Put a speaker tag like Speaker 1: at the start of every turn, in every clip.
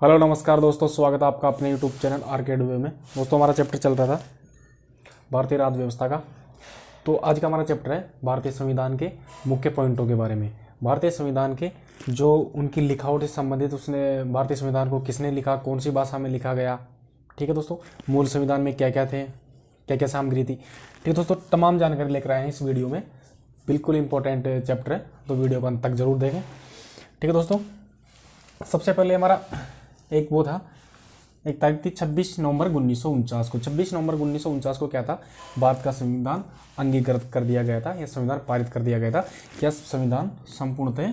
Speaker 1: Hello नमस्कार दोस्तों, स्वागत है आपका अपने यूट्यूब चैनल आर्केड वे में। दोस्तों हमारा चैप्टर चल रहा था भारतीय राज्य व्यवस्था का। तो आज का हमारा चैप्टर है भारतीय संविधान के मुख्य पॉइंटों के बारे में। भारतीय संविधान के जो उनकी लिखावट से संबंधित, उसने भारतीय संविधान को किसने लिखा, कौन सी भाषा में लिखा गया, ठीक है दोस्तों। मूल संविधान में क्या क्या थे, क्या क्या सामग्री थी, ठीक है दोस्तों। तमाम जानकारी लेकर आए हैं इस वीडियो में। बिल्कुल इंपॉर्टेंट चैप्टर है, तो वीडियो को अंत तक जरूर देखें, ठीक है दोस्तों। सबसे पहले हमारा एक तारीख थी 26 नवंबर 1949 को। 26 नवंबर 1949 को क्या था, भारत का संविधान अंगीकृत कर दिया गया था, यह संविधान पारित कर दिया गया था। यह संविधान संपूर्णतः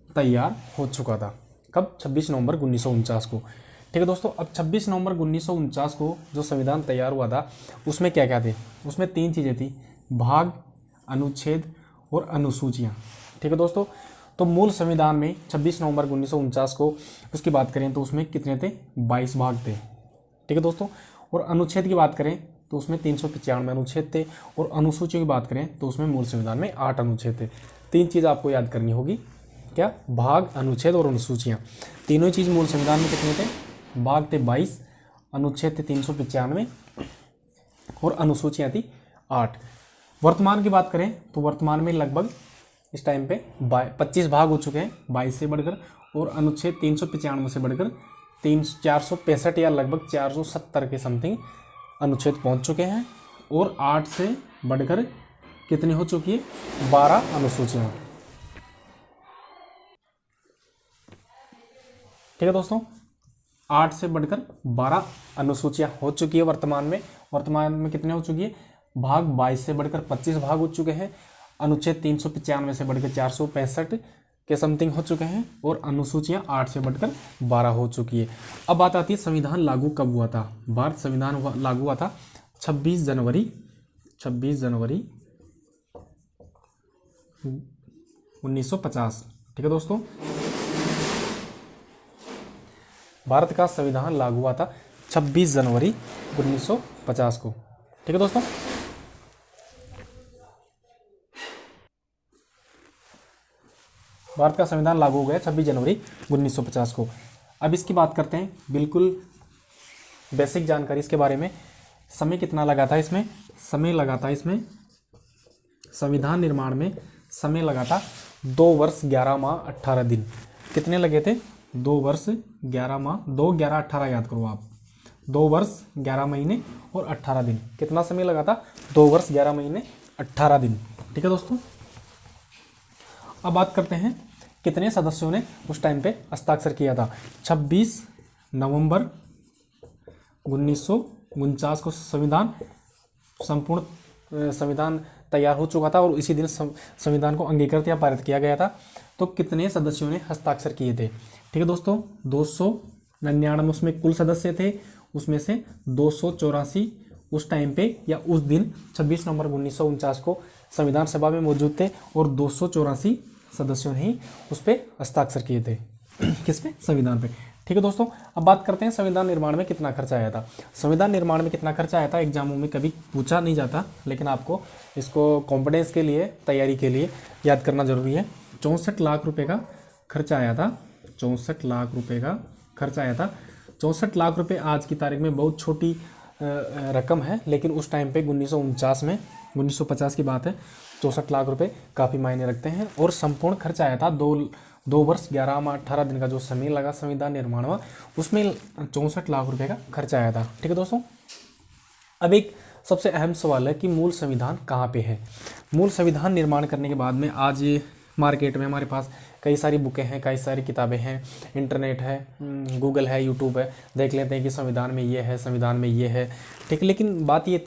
Speaker 1: तैयार हो चुका था। कब? 26 नवंबर 1949 को, ठीक है दोस्तों। अब 26 नवंबर 1949 को जो संविधान तैयार हुआ था, उसमें क्या क्या थे? उसमें 3 चीज़ें थी, भाग, अनुच्छेद और अनुसूचियाँ, ठीक है दोस्तों। तो मूल संविधान में 26 नवंबर 1949 को उसकी बात करें तो उसमें कितने थे? 22 भाग थे, ठीक है दोस्तों। और अनुच्छेद की बात करें तो उसमें 395 अनुच्छेद थे, और अनुसूचियों की बात करें तो उसमें मूल संविधान में 8 अनुच्छेद थे। 3 चीज़ आपको याद करनी होगी, क्या? भाग, अनुच्छेद और अनुसूचियाँ। तीनों चीज़ मूल संविधान में कितने थे? भाग थे 22, अनुच्छेद थे 395 और अनुसूचियाँ थी 8। वर्तमान की बात करें तो वर्तमान में लगभग इस टाइम पे 25 भाग हो चुके हैं 22 से बढ़कर, और अनुच्छेद 395 से बढ़कर 465 या लगभग 470 के समथिंग अनुच्छेद पहुंच चुके हैं, और 8 से बढ़कर कितनी हो चुकी है? 12 अनुसूचियां, ठीक है दोस्तों। 8 से बढ़कर 12 अनुसूचियां हो चुकी है वर्तमान में। वर्तमान में कितने हो चुकी है? भाग 22 से बढ़कर 25 भाग हो चुके हैं, अनुच्छेद 395 से बढ़कर 465 के समथिंग हो चुके हैं, और अनुसूचियां 8 से बढ़कर 12 हो चुकी है। अब बात आती है संविधान लागू कब हुआ था। भारत संविधान लागू हुआ था 26 जनवरी 1950, ठीक है दोस्तों। भारत का संविधान लागू हुआ था 26 जनवरी 1950 को, ठीक है दोस्तों। भारत का संविधान लागू हो गया 26 जनवरी 1950 को। अब इसकी बात करते हैं, बिल्कुल बेसिक जानकारी इसके बारे में। समय कितना लगा था इसमें? समय लगा था इसमें, संविधान निर्माण में समय लगा था 2 वर्ष 11 माह 18 दिन। कितने लगे थे? 2 वर्ष 11 माह, 2 11 18 याद करो आप। 2 वर्ष 11 महीने और 18 दिन। कितना समय लगा था? 2 वर्ष 11 महीने 18 दिन, ठीक है दोस्तों। अब बात करते हैं कितने सदस्यों ने उस टाइम पे हस्ताक्षर किया था। 26 नवंबर 1949 को संविधान तैयार हो चुका था, और इसी दिन संविधान को अंगीकृत या पारित किया गया था। तो कितने सदस्यों ने हस्ताक्षर किए थे? ठीक है दोस्तों, 299 उसमें कुल सदस्य थे, उसमें से 284 उस टाइम पे या उस दिन 26 नवंबर 1949 को संविधान सभा में मौजूद थे, और 284 सदस्यों ने ही उस पर हस्ताक्षर किए थे। किस पे? संविधान पे, ठीक है दोस्तों। अब बात करते हैं संविधान निर्माण में कितना खर्चा आया था। संविधान निर्माण में कितना खर्चा आया था एग्जामों में कभी पूछा नहीं जाता, लेकिन आपको इसको कॉन्फिडेंस के लिए, तैयारी के लिए याद करना जरूरी है। 64 लाख रुपए का खर्चा आया था। 64 लाख रुपए का खर्चा आया था। 64 लाख रुपए आज की तारीख में बहुत छोटी रकम है, लेकिन उस टाइम पे 1949 में, 1950 की बात है, 64 लाख रुपए काफ़ी मायने रखते हैं। और संपूर्ण खर्चा आया था 2 वर्ष 11 माह 18 दिन का जो समय लगा संविधान निर्माण में, उसमें 64 लाख रुपए का खर्चा आया था, ठीक है दोस्तों। अब एक सबसे अहम सवाल है कि मूल संविधान कहाँ पे है। मूल संविधान निर्माण करने के बाद में आज मार्केट में हमारे पास कई सारी बुकें हैं, कई सारी किताबें हैं, इंटरनेट है, गूगल है, यूट्यूब है, देख लेते हैं कि संविधान में ये है, संविधान में ये है, ठीक है। लेकिन बात ये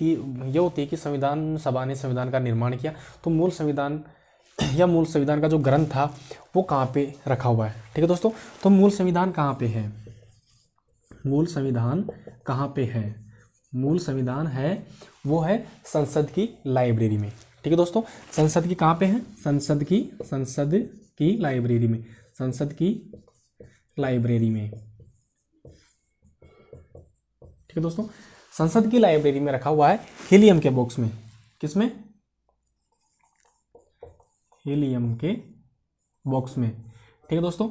Speaker 1: होती है कि संविधान सभा ने संविधान का निर्माण किया, तो मूल संविधान या मूल संविधान का जो ग्रंथ था वो कहाँ पे रखा हुआ है, ठीक है दोस्तों। तो मूल संविधान कहाँ पे है? मूल संविधान कहाँ पे है? मूल संविधान है, वो है संसद की लाइब्रेरी में, ठीक है दोस्तों। संसद की कहाँ पे है? संसद की लाइब्रेरी में, संसद की लाइब्रेरी में, ठीक है दोस्तों। संसद की लाइब्रेरी में रखा हुआ है, हीलियम के बॉक्स में। किसमें? हीलियम के बॉक्स में, ठीक है दोस्तों।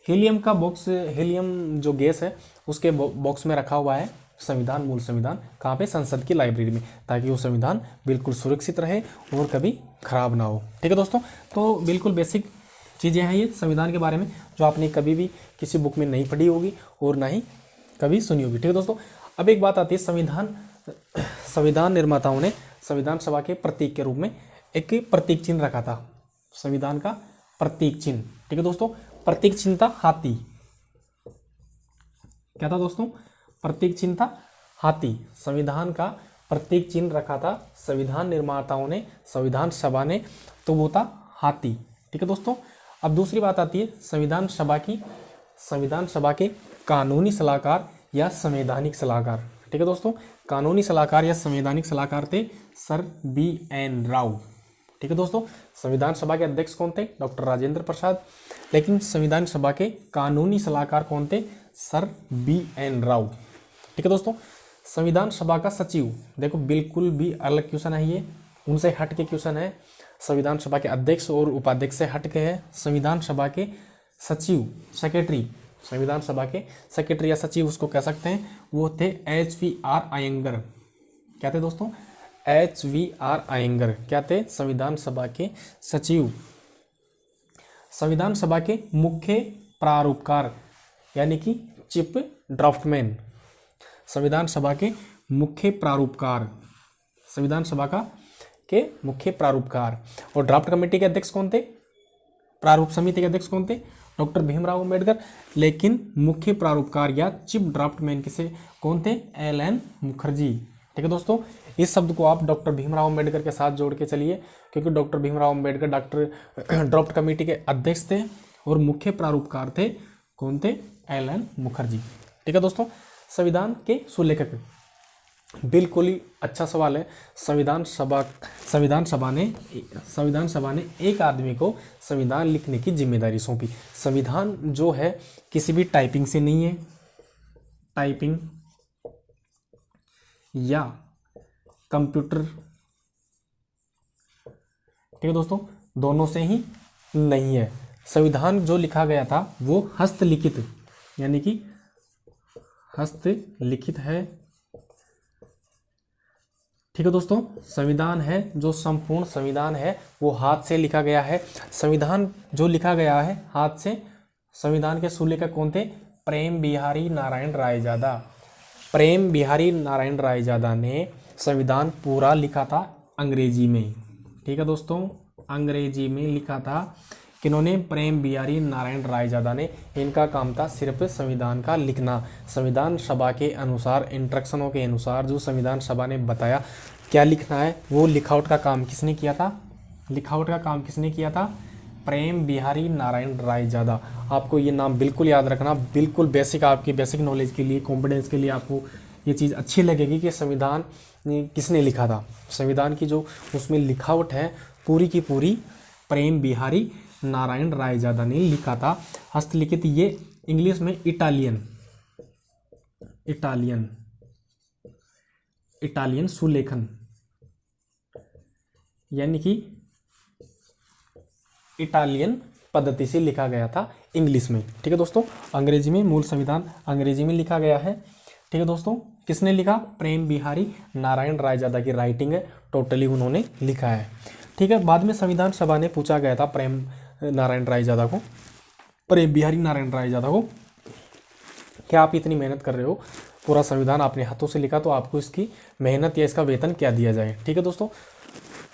Speaker 1: हीलियम का बॉक्स, हीलियम जो गैस है उसके बॉक्स में रखा हुआ है संविधान, मूल संविधान, कहाँ पे? संसद की लाइब्रेरी में, ताकि वो संविधान बिल्कुल सुरक्षित रहे और कभी खराब ना हो। ठीक है दोस्तों, तो बिल्कुल बेसिक चीज़ें हैं ये संविधान के बारे में, जो आपने कभी भी किसी बुक में नहीं पढ़ी होगी और ना ही कभी सुनी होगी। ठीक है दोस्तों, अब एक बात आती है, संविधान निर्माताओं ने संविधान सभा के प्रतीक के रूप में एक प्रतीक चिन्ह रखा था, संविधान का प्रतीक चिन्ह। ठीक है दोस्तों, प्रतीक चिन्ह था हाथी। क्या था दोस्तों? प्रतीक चिन्ह था हाथी। संविधान का प्रतीक चिन्ह रखा था संविधान निर्माताओं ने, संविधान सभा ने, तो वो था हाथी। ठीक है दोस्तों, अब दूसरी बात आती है संविधान सभा की, संविधान सभा के कानूनी सलाहकार या संवैधानिक सलाहकार। ठीक है दोस्तों, कानूनी सलाहकार या संवैधानिक सलाहकार थे सर BN राव। ठीक है दोस्तों, संविधान सभा के अध्यक्ष कौन थे? डॉक्टर राजेंद्र प्रसाद। लेकिन संविधान सभा के कानूनी सलाहकार कौन थे? Sir BN Rao. ठीक है दोस्तों, संविधान सभा का सचिव, देखो बिल्कुल भी अलग क्वेश्चन है ये, उनसे हट के क्वेश्चन है। संविधान सभा के अध्यक्ष और उपाध्यक्ष से हट के है। संविधान सभा के सचिव, सेक्रेटरी, संविधान सभा के सेक्रेटरी या सचिव उसको कह सकते हैं, वो थे HVR अयंगर। क्या थे दोस्तों? HVR अयंगर। क्या थे? संविधान सभा के सचिव। संविधान सभा के मुख्य प्रारूपकार यानी कि चीफ ड्राफ्टमैन, संविधान सभा के मुख्य प्रारूपकार, संविधान सभा के मुख्य प्रारूपकार। और ड्राफ्ट कमेटी के अध्यक्ष कौन थे? प्रारूप समिति के अध्यक्ष कौन थे? डॉक्टर भीमराव अंबेडकर। लेकिन मुख्य प्रारूपकार या चीफ ड्राफ्टमैन किसे कौन थे? LN मुखर्जी। ठीक है दोस्तों, इस शब्द को आप डॉक्टर भीमराव अंबेडकर के साथ जोड़ के चलिए, क्योंकि doctor Bhimrao Ambedkar draft committee के अध्यक्ष थे और मुख्य प्रारूपकार थे कौन थे? LN मुखर्जी। ठीक है दोस्तों, संविधान के सुलेखक, बिल्कुल ही अच्छा सवाल है। संविधान सभा ने एक आदमी को संविधान लिखने की जिम्मेदारी सौंपी। संविधान जो है किसी भी टाइपिंग से नहीं है, टाइपिंग या कंप्यूटर, ठीक है दोस्तों, दोनों से ही नहीं है। संविधान जो लिखा गया था वो हस्तलिखित, यानी कि हस्तलिखित है। ठीक है दोस्तों, संविधान है जो संपूर्ण संविधान है वो हाथ से लिखा गया है। संविधान जो लिखा गया है हाथ से, संविधान के सुलेखक कौन थे? प्रेम बिहारी नारायण रायजादा। प्रेम बिहारी नारायण रायजादा ने संविधान पूरा लिखा था अंग्रेजी में। ठीक है दोस्तों, अंग्रेजी में लिखा था। किन्होंने? प्रेम बिहारी नारायण रायजादा ने। इनका काम था सिर्फ संविधान का लिखना। संविधान सभा के अनुसार, इंस्ट्रक्शनों के अनुसार जो संविधान सभा ने बताया क्या लिखना है, वो लिखावट का काम किसने किया था? लिखावट का काम किसने किया था? प्रेम बिहारी नारायण रायजादा। आपको ये नाम बिल्कुल याद रखना, बिल्कुल बेसिक, आपकी बेसिक नॉलेज के लिए, कॉन्फिडेंस के लिए आपको ये चीज़ अच्छी लगेगी कि संविधान किसने लिखा था। संविधान की जो उसमें लिखावट है पूरी की पूरी प्रेम बिहारी नारायण रायजादा ने लिखा था। हस्तलिखित, ये इंग्लिश में इटालियन सुलेखन, यानी कि इटालियन पद्धति से लिखा गया था इंग्लिश में। ठीक है दोस्तों, अंग्रेजी में, मूल संविधान अंग्रेजी में लिखा गया है। ठीक है दोस्तों, किसने लिखा? प्रेम बिहारी नारायण रायजादा की राइटिंग है, टोटली उन्होंने लिखा है। ठीक है, बाद में संविधान सभा ने पूछा गया था प्रेम बिहारी नारायण रायजादा को, क्या आप इतनी मेहनत कर रहे हो, पूरा संविधान आपने हाथों से लिखा, तो आपको इसकी मेहनत या इसका वेतन क्या दिया जाए। ठीक है दोस्तों,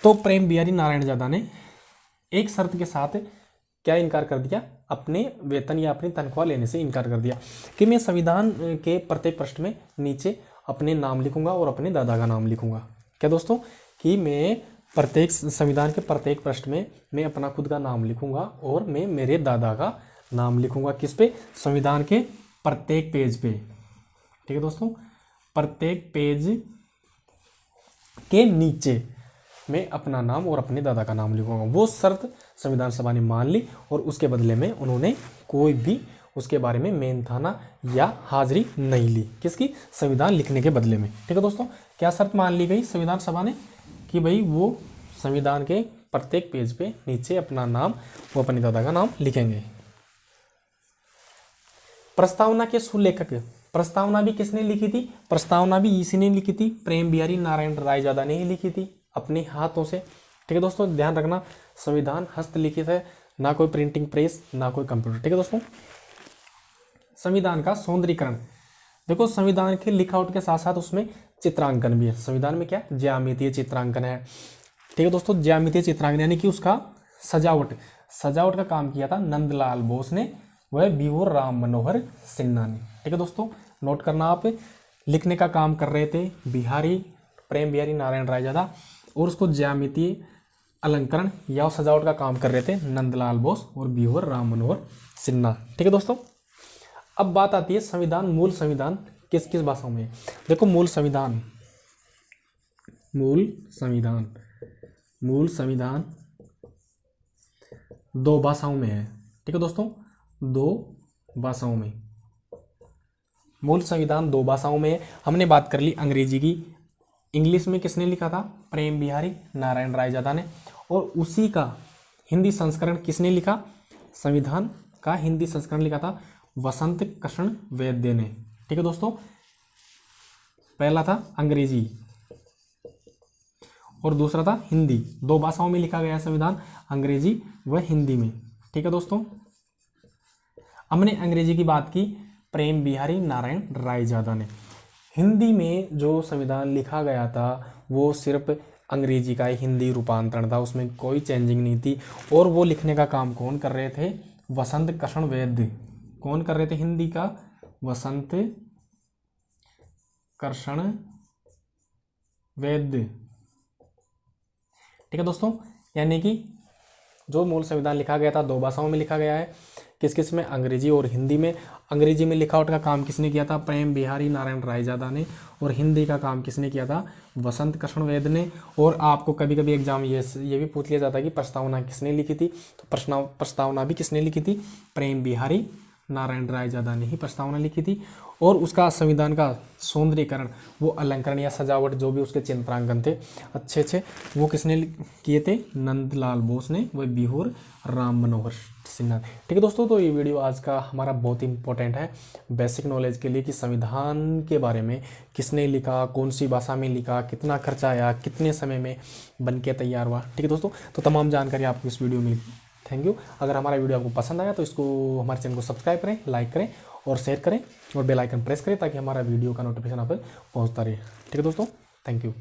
Speaker 1: तो प्रेम बिहारी नारायण रायजादा ने एक शर्त के साथ क्या इनकार कर दिया? अपने वेतन या अपनी तनख्वाह लेने से इनकार कर दिया कि मैं संविधान के प्रत्येक पृष्ठ में नीचे अपने नाम लिखूंगा और अपने दादा का नाम लिखूंगा। क्या दोस्तों? कि मैं प्रत्येक संविधान के प्रत्येक पृष्ठ में मैं अपना खुद का नाम लिखूंगा और मैं मेरे दादा का नाम लिखूंगा। किस पे? संविधान के प्रत्येक पेज पे। ठीक है दोस्तों, प्रत्येक पेज के नीचे मैं अपना नाम और अपने दादा का नाम लिखूंगा। वो शर्त संविधान सभा ने मान ली और उसके बदले में उन्होंने कोई भी उसके बारे में मेहनताना या हाजिरी नहीं ली। किसकी? संविधान लिखने के बदले में। ठीक है दोस्तों, क्या शर्त मान ली गई संविधान सभा ने? कि भाई वो संविधान के प्रत्येक पेज पे नीचे अपना नाम, वो अपने दादा का नाम लिखेंगे। प्रस्तावना के सुलेखक, प्रस्तावना भी किसने लिखी थी? प्रस्तावना भी इसी ने लिखी थी, प्रेम बिहारी नारायण रायजादा ने ही लिखी थी अपने हाथों से। ठीक है दोस्तों, ध्यान रखना संविधान हस्तलिखित है, ना कोई प्रिंटिंग प्रेस ना कोई कंप्यूटर। ठीक है दोस्तों, संविधान का सौंदर्यीकरण, देखो संविधान के लिखावट के साथ साथ उसमें चित्रांकन भी है। संविधान में क्या ज्यामितीय चित्रांकन है। ठीक है दोस्तों, ज्यामितीय चित्रांकन यानी कि उसका सजावट का काम किया था नंदलाल बोस ने, वह विभोर राम मनोहर सिन्हा ने। ठीक है दोस्तों, नोट करना आप, लिखने का काम कर रहे थे प्रेम बिहारी नारायण रायजादा, और उसको ज्यामितीय अलंकरण या सजावट का काम कर रहे थे नंदलाल बोस और विभोर राम मनोहर सिन्हा। ठीक है दोस्तों, अब बात आती है संविधान, मूल संविधान किस किस भाषाओं में? देखो मूल संविधान दो भाषाओं में है। ठीक है दोस्तों, दो भाषाओं में मूल संविधान दो भाषाओं में है। हमने बात कर ली अंग्रेजी की, इंग्लिश में किसने लिखा था? प्रेम बिहारी नारायण रायजादा ने, और उसी का हिंदी संस्करण किसने लिखा? संविधान का हिंदी संस्करण लिखा था वसंत कृष्ण वैद्य ने। ठीक है दोस्तों, पहला था अंग्रेजी और दूसरा था हिंदी, दो भाषाओं में लिखा गया है संविधान, अंग्रेजी व हिंदी में। ठीक है दोस्तों, हमने अंग्रेजी की बात की प्रेम बिहारी नारायण रायजादा ने। हिंदी में जो संविधान लिखा गया था वो सिर्फ अंग्रेजी का हिंदी रूपांतरण था, उसमें कोई चेंजिंग नहीं थी। और वो लिखने का काम कौन कर रहे थे? वसंत कृष्ण वैद्य। कौन कर रहे थे हिंदी का? वसंत कृष्ण वैद्य। ठीक है दोस्तों, यानी कि जो मूल संविधान लिखा गया था दो भाषाओं में लिखा गया है, किस किस में? अंग्रेजी और हिंदी में। अंग्रेजी में लिखावट का काम किसने किया था? प्रेम बिहारी नारायण रायजादा ने, और हिंदी का काम किसने किया था? वसंत कृष्ण वैद्य ने। और आपको कभी कभी एग्जाम ये भी पूछ लिया जाता है कि प्रस्तावना किसने लिखी थी, तो प्रस्तावना भी किसने लिखी थी? प्रेम बिहारी नारायण रायजादा ने ही प्रस्तावना लिखी थी। और उसका संविधान का सौंदर्यीकरण, वो अलंकरण या सजावट जो भी उसके चित्रांकन थे अच्छे अच्छे, वो किसने किए थे? नंदलाल बोस ने व विभोर राम मनोहर सिन्हा। ठीक है दोस्तों, तो ये वीडियो आज का हमारा बहुत इंपॉर्टेंट है बेसिक नॉलेज के लिए कि संविधान के बारे में किसने लिखा, कौन सी भाषा में लिखा, कितना खर्चा आया, कितने समय में बन के तैयार हुआ। ठीक है दोस्तों, तो तमाम जानकारी आपको इस वीडियो में। Thank you. अगर हमारा वीडियो आपको पसंद आया तो इसको हमारे चैनल को सब्सक्राइब करें, लाइक करें और शेयर करें और बेल आइकन प्रेस करें ताकि हमारा वीडियो का नोटिफिकेशन आप तक पहुंचता रहे। ठीक है दोस्तों, थैंक यू।